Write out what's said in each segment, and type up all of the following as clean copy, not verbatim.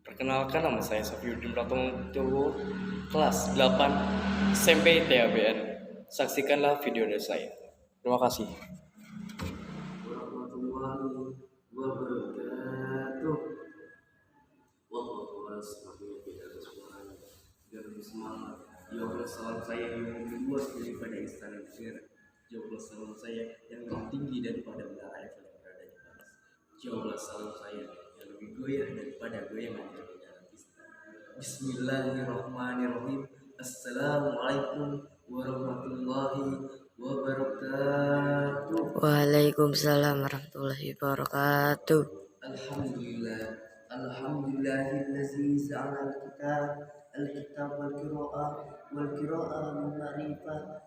Perkenalkan, nama saya Safiuddin Pratomo, kelas 8 SMP TABN. Saksikanlah video dari saya. Terima kasih. Warahmatullahi wabarakatuh. Wallahu semakin tidak bersemangat dan bersemangat. Jawablah salam saya yang lebih luas daripada istana negara. Jawablah salam saya yang lebih tinggi daripada menara Eiffel yang berada di Paris. Jawablah salam saya yang lebih goyah daripada goyangan yang di dalam istana. Bismillahirrahmanirrahim. Assalamualaikum warahmatullahi wabarakatuh. Waalaikumsalam warahmatullahi wabarakatuh. Alhamdulillahillazi ja'ala al-kitab wal qira'ah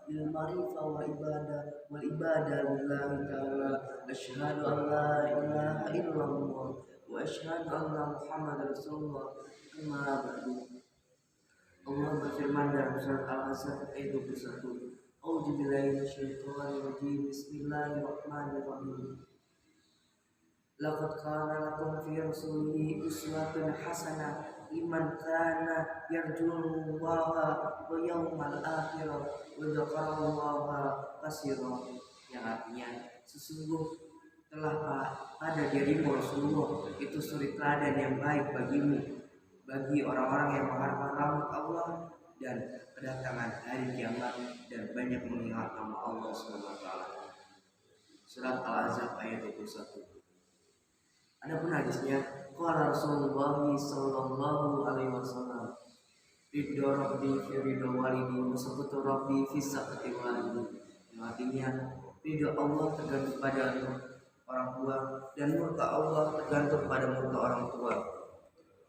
lil ma'rifah wal ibadah lillahi ta'ala. Asyhadu an la ilaha illallah wa asyhadu anna Muhammadar Rasulullah. Amma ba'du. Allah berfirman dalam surat Al-Ahzab ayat 21. A'udzubillahi minasyaitonirrajim. Bismillahirrahmanirrahim. Laqad kana lakum fi rasulihi uswatun hasanah liman kana yarjullaha wa yawmal akhir wa dzakarallaha katsiran. Yang artinya sesungguh telah pada dirimu Rasulullah itu suri teladan yang baik bagimu, bagi orang-orang yang mengharapkan rahmat Allah dan kedatangan hari kiamat dan banyak mengingat nama Allah SWT. Surat Al-Ahzab ayat 21. Adapun hadisnya, qala Rasulullah sallallahu alaihi wasallam, ridho rabbi fi ridho walidi wa sakhatu rabbi fi sakhati walidi. Yang artinya ridho Allah tergantung pada orang tua dan murka Allah tergantung pada murka orang tua.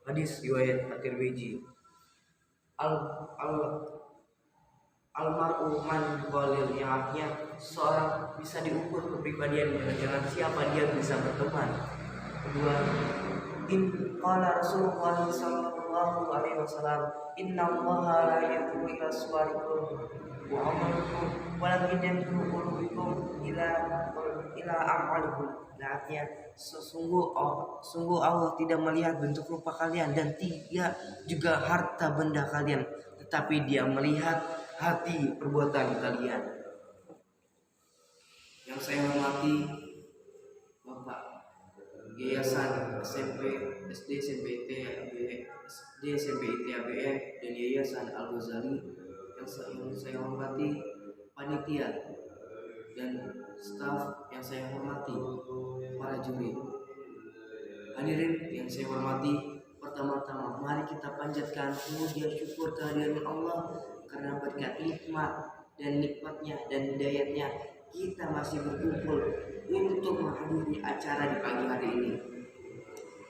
Hadis riwayat At-Tirmidzi. Almar'u man walil, yang artinya seorang bisa diukur kepribadiannya dengan siapa dia bisa berteman. Kedua, qala Rasulullah sallallahu alaihi wasallam, innallaha la yanzuru ila suwarikum wa amalikum walakin yanzuru qulubikum ila a'malikum. Artinya sungguh Allah tidak melihat bentuk rupa kalian dan tidak juga harta benda kalian, tetapi Dia melihat hati perbuatan kalian. Yang saya hormati Bapak Yayasan SD SMP ITABN dan Yayasan Al-Ghazali, yang saya hormati panitia dan staf yang saya hormati, para juri. Hadirin yang saya hormati, pertama-tama mari kita panjatkan puji syukur kehadiran Allah karena berkat nikmatnya dan hidayatnya kita masih berkumpul untuk menghadiri acara di pagi hari ini.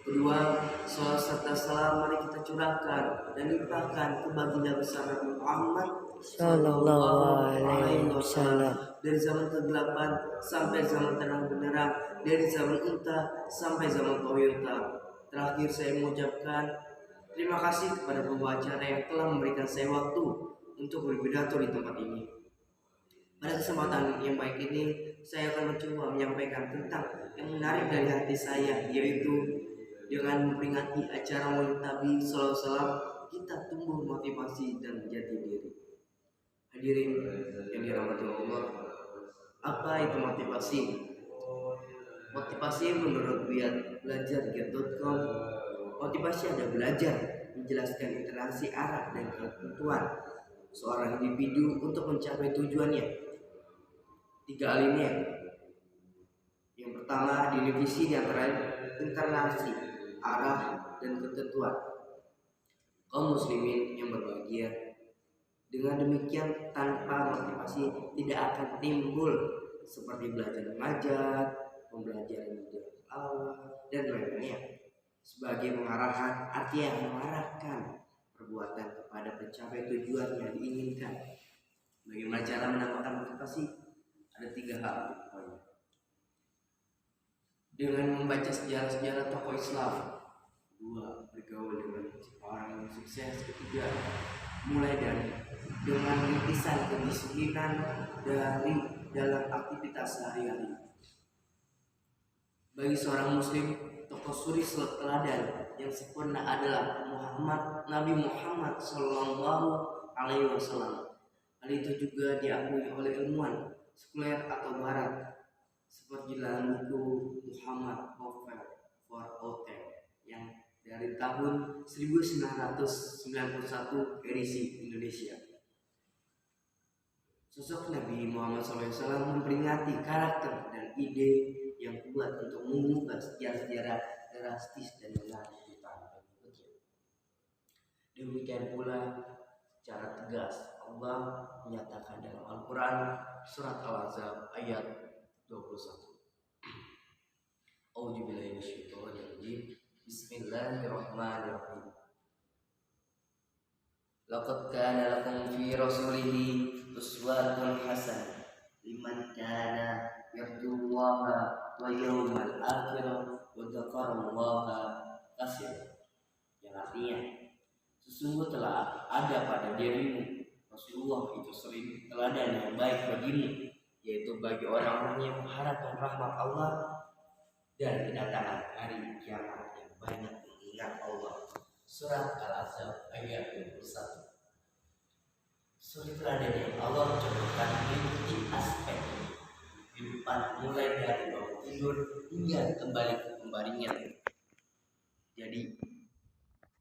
Kedua, salawat serta salam mari kita curahkan dan limpahkan ke baginda besar Nabi Muhammad Sallallahu alaihi wasallam. Dari zaman kegelapan sampai zaman terang benderang, dari zaman unta sampai zaman Toyota. Terakhir saya mengucapkan terima kasih kepada pembawa acara yang telah memberikan saya waktu untuk berpidato di tempat ini. Pada kesempatan yang baik ini, saya akan mencoba menyampaikan tentang yang menarik dari hati saya, yaitu dengan memperingati acara Maulid Nabi Sallallahu Alaihi Wasallam, kita tumbuh motivasi dan jati diri. Hadirin yang dirahmati Allah, apa itu motivasi? Motivasi menurut belajar.com, motivasi ada belajar, menjelaskan interaksi arah dan ketentuan seorang individu untuk mencapai tujuannya. 3 alinea. Yang pertama, definisi di antara interaksi, arah, dan ketentuan. Kaum muslimin yang berbahagia, dengan demikian tanpa motivasi tidak akan timbul seperti belajar mengajar, pembelajaran Allah, dan lainnya. Sebagai pengarahan, artinya mengarahkan perbuatan kepada pencapai tujuan yang diinginkan. Bagaimana cara menambahkan motivasi? Ada 3 hal. Dengan membaca sejarah-sejarah tokoh Islam. 2, bergaul dengan orang yang sukses. 3, mulai dari dengan rintisan kedisiplinan dari dalam aktivitas sehari-hari. Bagi seorang muslim, tokoh suri teladan yang sempurna adalah Nabi Muhammad Shallallahu Alaihi Wasallam. Hal itu juga diakui oleh ilmuwan sekuler atau barat seperti dalam buku Muhammad Novel for Hotel yang dari tahun 1991 edisi Indonesia. Sosok Nabi Muhammad SAW memperingati karakter dan ide yang kuat untuk mengubah sejarah drastis dan menarik kehidupan pengikutnya. Demikian pula secara tegas Allah menyatakan dalam Al-Quran surat Al-Ahzab ayat 21. A'udzubillahi minasyaitonirrajim. Bismillahirrahmanirrahim. Laqad kana lakum fi rasulihi uswatun hasanah liman kana yarjullaha wa yawmal akhir wa dzakarallaha katsiran. Yang artinya, sesungguhnya telah ada pada dirimu Rasulullah itu sering teladan yang baik bagimu, yaitu bagi orang-orang yang mengharapkan rahmat Allah dan kedatangan hari kiamat yang banyak mengingat Allah. Surat Al-Ahzab ayat 21. Suri teladan yang Allah contohkan mengikuti aspek kehidupan mulai dari bangun tidur hingga kembali ke pembaringan. Jadi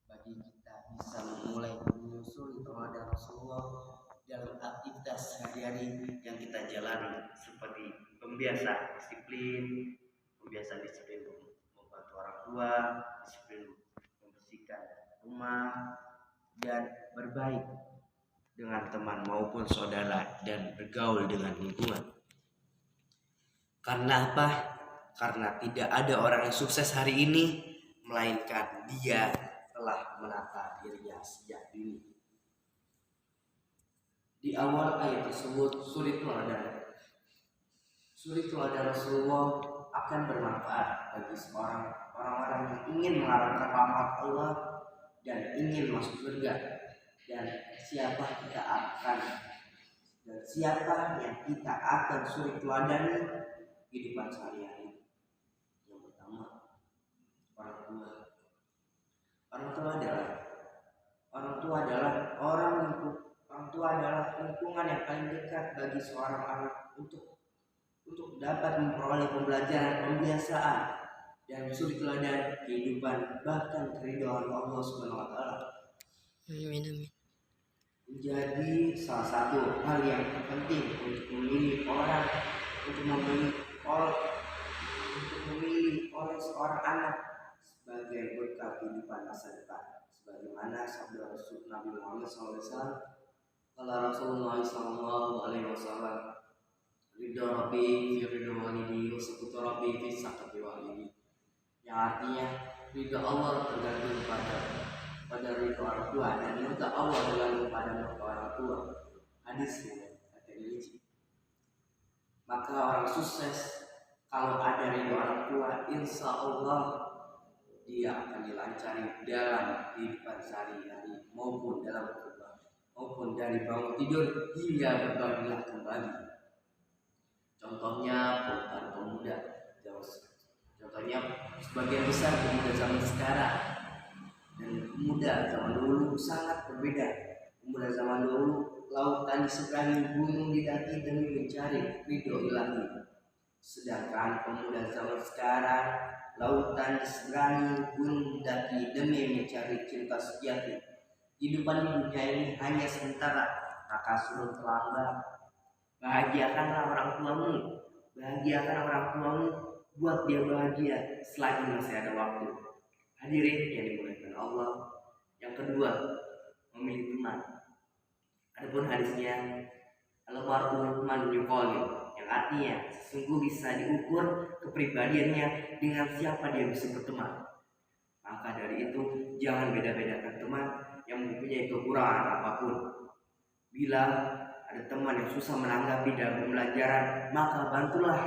bagi kita bisa memulai menyusuri teladan Rasulullah dalam aktivitas sehari-hari yang kita jalani, seperti membiasa disiplin membantu orang tua, disiplin membersihkan rumah, dan berbaik dengan teman maupun saudara, dan bergaul dengan lingkungan. Karena apa? Karena tidak ada orang yang sukses hari ini melainkan dia telah menata dirinya sejak dini. Di awal ayat tersebut suri teladan Rasulullah akan bermanfaat bagi orang-orang yang ingin mengharapkan rahmat Allah dan ingin masuk surga. Dan siapa yang kita akan suri teladani kehidupan sehari-hari. Yang pertama, orang tua adalah lingkungan yang paling dekat bagi seorang anak untuk dapat memperoleh pembelajaran, pembiasaan, dan suri teladan kehidupan, bahkan keridhaan Allah Subhanahu wa taala. Amin. Menjadi salah satu hal yang penting untuk memilih oleh seorang anak sebagai berkat kehidupan masa depan, sebagaimana sabda Rasul Nabi Muhammad SAW. Kalau Rasulullah SAW, ridho Rabbi fi ridho walidi wa sakutu Rabbi fi sakati walidi, yang artinya ridho Allah tergantung pada ridho orang tua, dan murka Allah tergantung pada murka orang tua. Hadis kata Tirmidzi. Maka orang sukses kalau ada ridho orang tua, insya Allah dia akan dilancari dalam kehidupan sehari-hari maupun dalam khutbah, maupun dari bangun tidur hingga berbangkitlah kembali. Contohnya para pemuda, sebagian besar pemuda zaman sekarang dan pemuda zaman dulu sangat berbeda. Pemuda zaman dulu lautan diseberangi, gunung didaki demi mencari ridho ilahi. Sedangkan pemuda zaman sekarang lautan diseberangi, gunung didaki demi mencari cinta sejati. Kehidupan di dunia ini hanya sementara, maka suruh terlambat. Bahagiakanlah orang tuamu, buat dia bahagia selagi masih ada waktu. Hadirin yang dimuliakan Allah. Yang kedua, memilih teman. Adapun hadisnya, al-mar'u man yuqalil, yang artinya sesungguh bisa diukur kepribadiannya dengan siapa dia bisa berteman. Maka dari itu jangan beda-bedakan teman yang mempunyai kekurangan apapun. Bila ada teman yang susah menanggapi dalam pembelajaran, maka bantulah,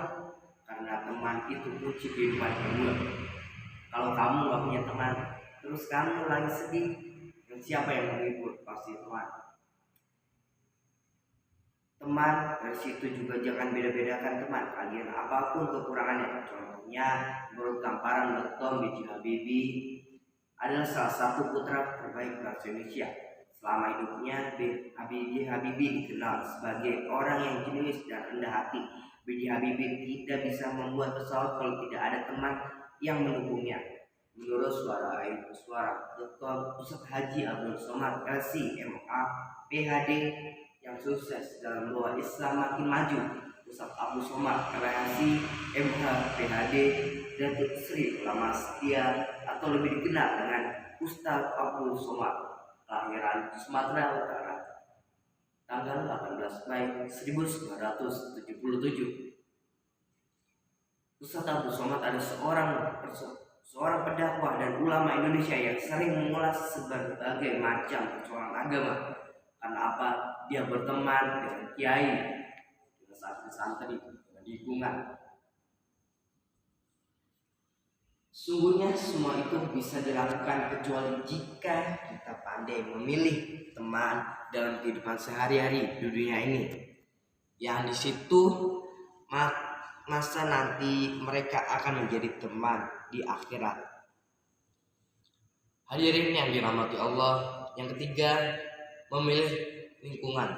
karena teman itu kunci kehidupan kedua. Kalau kamu gak punya teman, terus kamu lagi sedih, dan siapa yang menghibur? Pasti teman. teman. Dari situ juga jangan beda-bedakan teman kalian apapun kekurangannya. Contohnya menurut Gamparan.com, B.J. Habibie adalah salah satu putra terbaik bangsa Indonesia. Selama hidupnya B.J. Habibie dikenal sebagai orang yang jenius dan rendah hati. B.J. Habibie tidak bisa membuat pesawat kalau tidak ada teman yang mendukungnya. Menurut suara.com, Ustadz Haji Abdul Somad LC MA PhD yang sukses dalam doa Islam makin maju. Ustadz Abdul Somad LC MH PhD Datuk Sri Ulama Setia atau lebih dikenal dengan Ustadz Abdul Somad, kelahiran Sumatera Utara tanggal 18 Mei 1977. Ustadz Abdul Somad adalah seorang pendakwah dan ulama Indonesia yang sering mengulas berbagai macam persoalan agama. Karena apa? Dia berteman dengan kiai, dengan santri-santri, dengan lingkungan. Sungguhnya semua itu bisa dilakukan kecuali jika kita pandai memilih teman dalam kehidupan sehari-hari di dunia ini. Yang di situ masa nanti mereka akan menjadi teman di akhirat. Hadirin yang dirahmati Allah, yang ketiga, memilih lingkungan.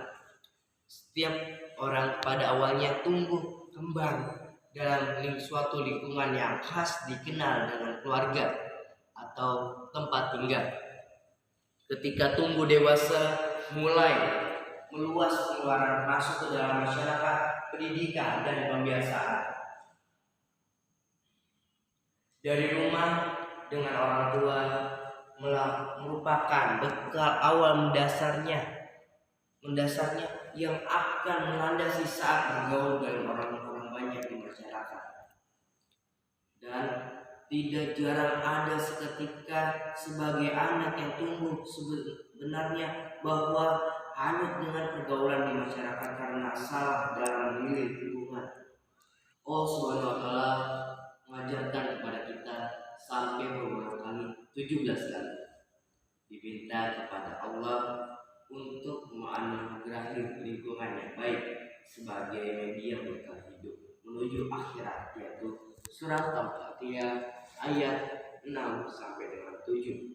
Setiap orang pada awalnya tumbuh kembang dalam suatu lingkungan yang khas dikenal dengan keluarga atau tempat tinggal. Ketika tumbuh dewasa, mulai meluas pengeluaran masuk ke dalam masyarakat, pendidikan dan pembiasaan. Dari rumah dengan orang tua merupakan bekal awal mendasarnya yang akan melandasi saat bergaul dengan orang-orang banyak di masyarakat. Dan tidak jarang ada seketika sebagai anak yang tumbuh sebenarnya bahwa hanyut dengan pergaulan di masyarakat karena salah dalam memilih lingkungan. Allah Subhanahu wa taala mengajarkan kepada kita sampai berulang kali 17 kali diminta kepada Allah untuk menganugerahi lingkungan yang baik sebagai media bekal hidup menuju akhirat, yaitu surat Al-Fatihah ayat 6 sampai dengan 7.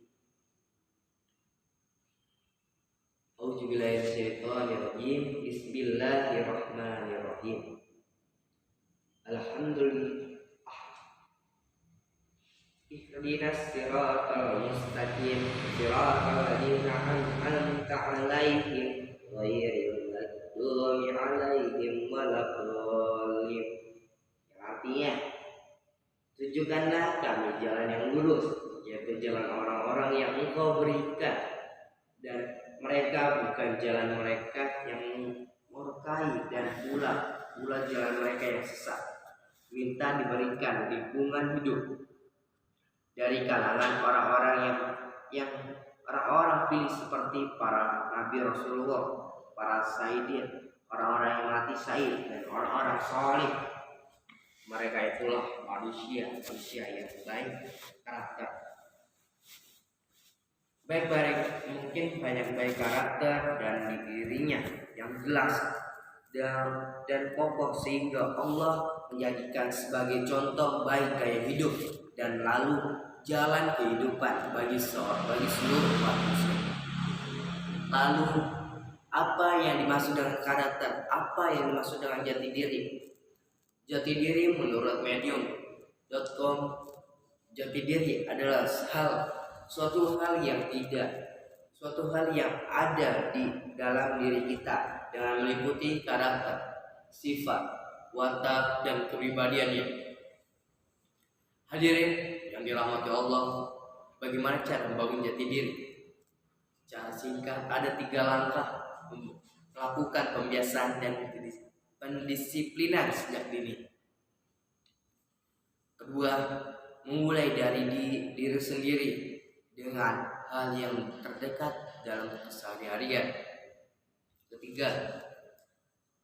Auzubillahiminasyaitonirrajim. Bismillahirrahmanirrahim. Alhamdulillah. Ihdinas siratal mustaqim, siratal ladzina an'amta 'alaihim ghairil maghdubi 'alaihim waladdallin. Artinya, tunjukkanlah kami jalan yang lurus, yaitu jalan orang-orang yang Engkau berikan, dan mereka bukan jalan mereka yang murkai, dan pula jalan mereka yang sesat. Minta diberikan lingkungan hidup dari kalangan orang-orang yang orang-orang pilih seperti para nabi Rasulullah, para sayyidin, orang-orang yang mati syahid, dan orang-orang saleh. Mereka itulah manusia yang baik karakter. Baik, mungkin banyak baik karakter dan di dirinya yang jelas dan kokoh sehingga Allah menjadikan sebagai contoh baik gaya hidup dan lalu jalan kehidupan bagi seluruh manusia. Lalu apa yang dimaksud dengan karakter? Apa yang dimaksud dengan jati diri? Jati diri menurut medium.com, jati diri adalah suatu hal yang ada di dalam diri kita dengan meliputi karakter, sifat, watak, dan kepribadiannya. Hadirin yang dirahmati Allah, bagaimana cara membangun jati diri? Cara singkat, ada 3 langkah melakukan pembiasaan dan pendisiplinan sejak dini. Kedua, memulai dari diri sendiri dengan hal yang terdekat dalam keseharian. Ketiga,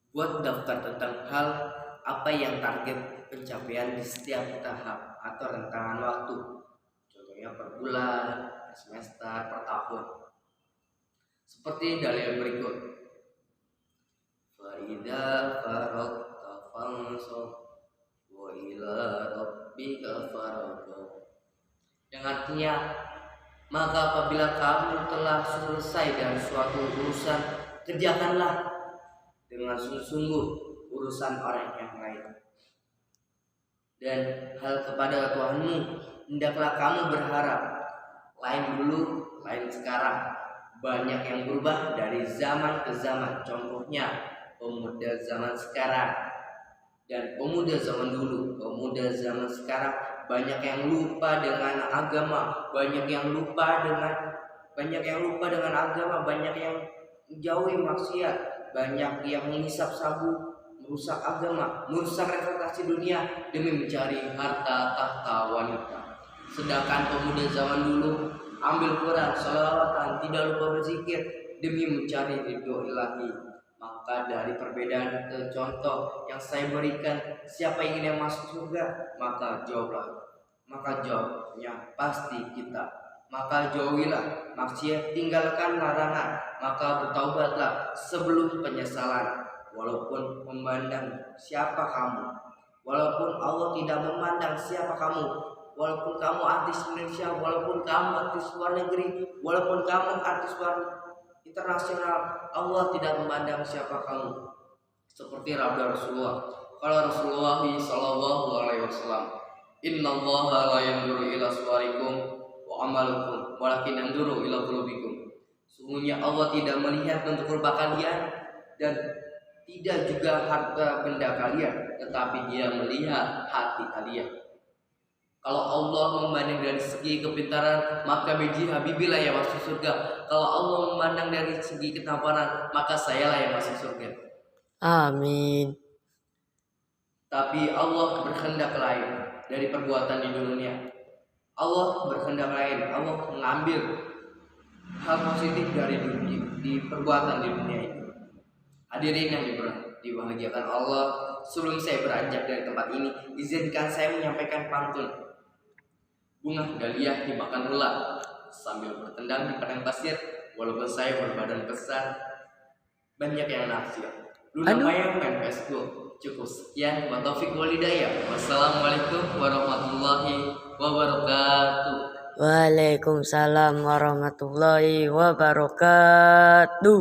buat daftar tentang hal apa yang target pencapaian di setiap tahap atau rentangan waktu. Contohnya per bulan, per semester, per tahun. Seperti dalil berikut. فإذا فرغت فانصب وإلى ربك فارغب. Yang artinya, maka apabila kamu telah selesai dari suatu urusan, kerjakanlah dengan sungguh-sungguh urusan orang yang lain. Dan hal kepada Tuhanmu hendaklah kamu berharap. Lain dulu, lain sekarang. Banyak yang berubah dari zaman ke zaman. Contohnya pemuda zaman sekarang dan pemuda zaman dulu. Pemuda zaman sekarang banyak yang lupa dengan agama, banyak yang lupa dengan agama, banyak yang menjauhi maksiat, banyak yang menghisap sabu, merusak agama, merusak reputasi dunia demi mencari harta tahta wanita. Sedangkan pemuda zaman dulu ambil Quran, sholawatan, tidak lupa berzikir demi mencari ridho ilahi. Maka dari perbedaan ke contoh yang saya berikan, siapa ingin yang masuk surga? Maka jawabnya pasti kita. Maka jauhilah maksiat, tinggalkan larangan, maka bertaubatlah sebelum penyesalan. Walaupun memandang siapa kamu, walaupun Allah tidak memandang siapa kamu, walaupun kamu artis Indonesia, walaupun kamu artis luar negeri, walaupun kamu artis luar internasional, Allah tidak memandang siapa kamu. Seperti sabda Rasulullah, kalau Rasulullah sallallahu alaihi wasallam, innallaha la yanzuru ila suwarikum wa amalukum walakin yanzuru ila qulubikum. Sungguhnya Allah tidak melihat bentuk rupa kalian dan tidak juga harta benda kalian, tetapi Dia melihat hati kalian. Kalau Allah memandang dari segi kepintaran, maka biji Habibillah yang masuk surga. Kalau Allah memandang dari segi ketampanan, maka sayalah yang masuk surga. Amin. Tapi Allah berkehendak lain dari perbuatan di dunia. Allah berkehendak lain. Allah mengambil hal positif dari dunia, di perbuatan di dunia ini. Hadirin yang dibahagiakan Allah, sebelum saya beranjak dari tempat ini, izinkan saya menyampaikan pantun. Bunga dahlia dimakan ular sambil bertendang di padang pasir, walaupun saya berbadan besar, banyak yang naksir. Luna Maya main Facebook. Cukup sekian. Wa taufiq wal hidayah. Wassalamualaikum warahmatullahi wabarakatuh. Waalaikumsalam warahmatullahi wabarakatuh.